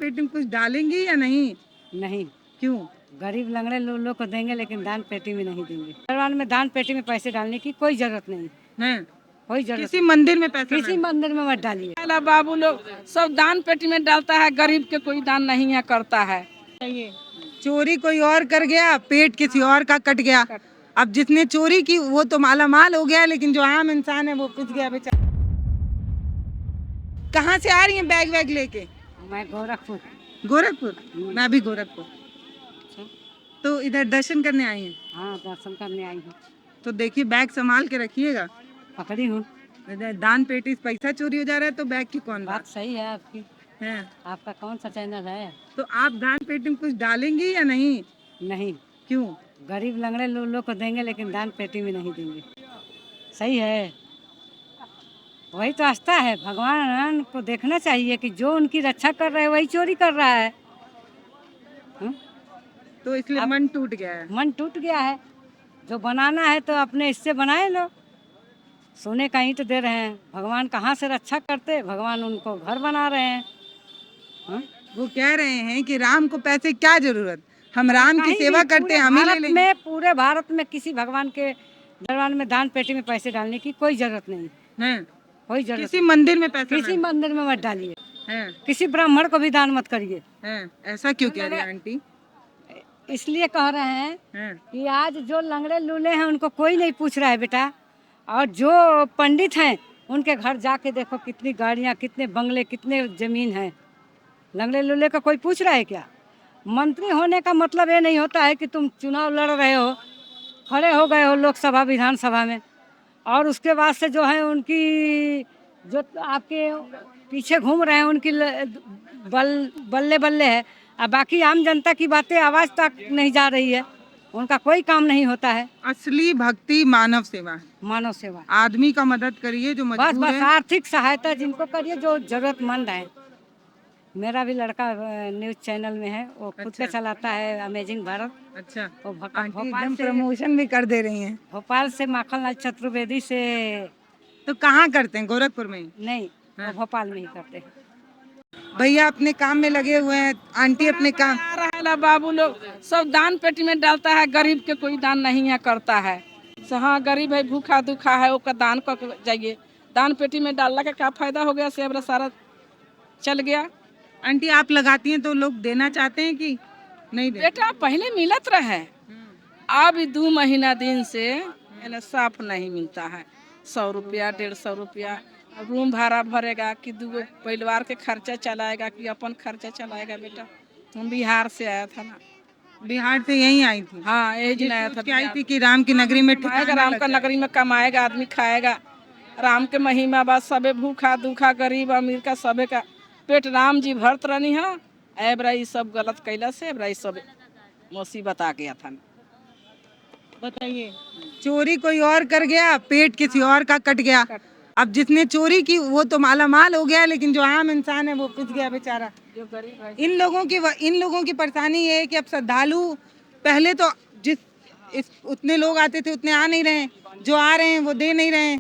पेटी में कुछ डालेंगी या नहीं? नहीं, क्यों? गरीब लंगड़े लोग को देंगे लेकिन दान पेटी में नहीं देंगे। परिवार में दान पेटी में पैसे डालने की कोई जरूरत नहीं, है कोई जरूरत किसी मंदिर में पैसा किसी मंदिर में मत डालिए। पहला बाबू लोग सब दान पेटी में डालता है, गरीब के कोई दान नहीं है करता है। चोरी कोई और कर गया, पेट किसी और का कट गया। अब जिसने चोरी की वो तो माला माल हो गया, लेकिन जो आम इंसान है वो पिस गया बेचारा। कहाँ से आ रही हैं बैग वैग लेके? मैं गोरखपुर। गोरखपुर? मैं भी गोरखपुर। तो इधर दर्शन करने आई हैं? हाँ, दर्शन करने आई हूँ। तो देखिए बैग संभाल के रखिएगा। पकड़ी हूँ। इधर दान पेटी से पैसा चोरी हो जा रहा है तो बैग की कौन बात सही है आपकी। है? आपका कौन सा चैनल है? तो आप दान पेटी में कुछ डालेंगी या नहीं? नहीं, क्यों? गरीब लंगड़े लोग को देंगे लेकिन दान पेटी में नहीं देंगे। सही है, वही तो आस्था है। भगवान को देखना चाहिए कि जो उनकी रक्षा कर रहे हैं वही चोरी कर रहा है। तो इसलिए मन टूट गया है। मन टूट गया है। जो बनाना है तो अपने इससे बनाए लो। सोने का ईंट दे रहे हैं, भगवान कहाँ से रक्षा करते? भगवान उनको घर बना रहे हैं। वो कह रहे हैं कि राम को पैसे क्या जरूरत, हम राम की सेवा करते हैं, हम ही ले लेंगे। में पूरे भारत में किसी भगवान के दरबार में दान पेटी में पैसे डालने की कोई जरूरत नहीं है। कोई जरूरत किसी मंदिर में पैसा किसी मंदिर में मत डालिए। है। किसी ब्राह्मण को भी दान मत करिए। ऐसा क्यों कह रही है आंटी? इसलिए कह रहे हैं है। कि आज जो लंगड़े लूले हैं उनको कोई नहीं पूछ रहा है बेटा, और जो पंडित हैं उनके घर जाके देखो कितनी गाड़ियाँ, कितने बंगले, कितने जमीन है। लंगड़े लूले का कोई पूछ रहा है क्या? मंत्री होने का मतलब ये नहीं होता है कि तुम चुनाव लड़ रहे हो, खड़े हो गए हो लोकसभा विधानसभा में, और उसके बाद से जो है उनकी जो आपके पीछे घूम रहे हैं उनकी बल्ले बल्ले है, और बाकी आम जनता की बातें आवाज़ तक नहीं जा रही है। उनका कोई काम नहीं होता है। असली भक्ति मानव सेवा है। मानव सेवा, आदमी का मदद करिए जो बस मजबूर है। आर्थिक सहायता जिनको करिए जो जरूरतमंद है। मेरा भी लड़का न्यूज़ चैनल में है, वो खुद से चलाता है अमेजिंग भारत। अच्छा, वो आंटी एकदम प्रमोशन भी कर दे रही हैं। भोपाल से माखनलाल चतुर्वेदी से। तो कहाँ करते हैं? गोरखपुर में ही? नहीं, वो भोपाल में ही करते हैं। भैया अपने काम में लगे हुए हैं, आंटी अपने काम। आ रहा है बाबू लोग सब दान पेटी में डालता है, गरीब के कोई दान नहीं है करता है। हाँ, गरीब है, भूखा दुखा है, उसका दान कर जाइए। दान पेटी में डालने का क्या फायदा हो गया? सेब सारा चल गया। आंटी आप लगाती हैं तो लोग देना चाहते हैं कि नहीं देते? बेटा पहले मिलत रहे, अब 2 महीना दिन से साफ नहीं मिलता है। 100 रुपया, 150 रुपया रूम भाड़ा भरेगा कि 2 परिवार के खर्चा चलाएगा कि अपन खर्चा चलाएगा? बेटा हम बिहार से आया था ना। बिहार से यहीं आई थी? हाँ, यही आया था। क्या आई थी कि राम की नगरी में कमाएगा, राम का नगरी में कमाएगा, आदमी खाएगा। राम के महिमा बाद सबे भूखा दुखा, गरीब अमीर का सबे का पेट राम जी भरत रहनी है। एबरा सब गलत कैला से एबरा सब मुसीबत आ गया था। बताइए, चोरी कोई और कर गया, पेट किसी और का कट गया। अब जिसने चोरी की वो तो माला माल हो गया, लेकिन जो आम इंसान है वो पिस गया बेचारा। जो गरीब है, इन लोगों की परेशानी ये है कि अब श्रद्धालु पहले तो उतने लोग आते थे उतने आ नहीं रहे हैं, जो आ रहे हैं वो दे नहीं रहे हैं।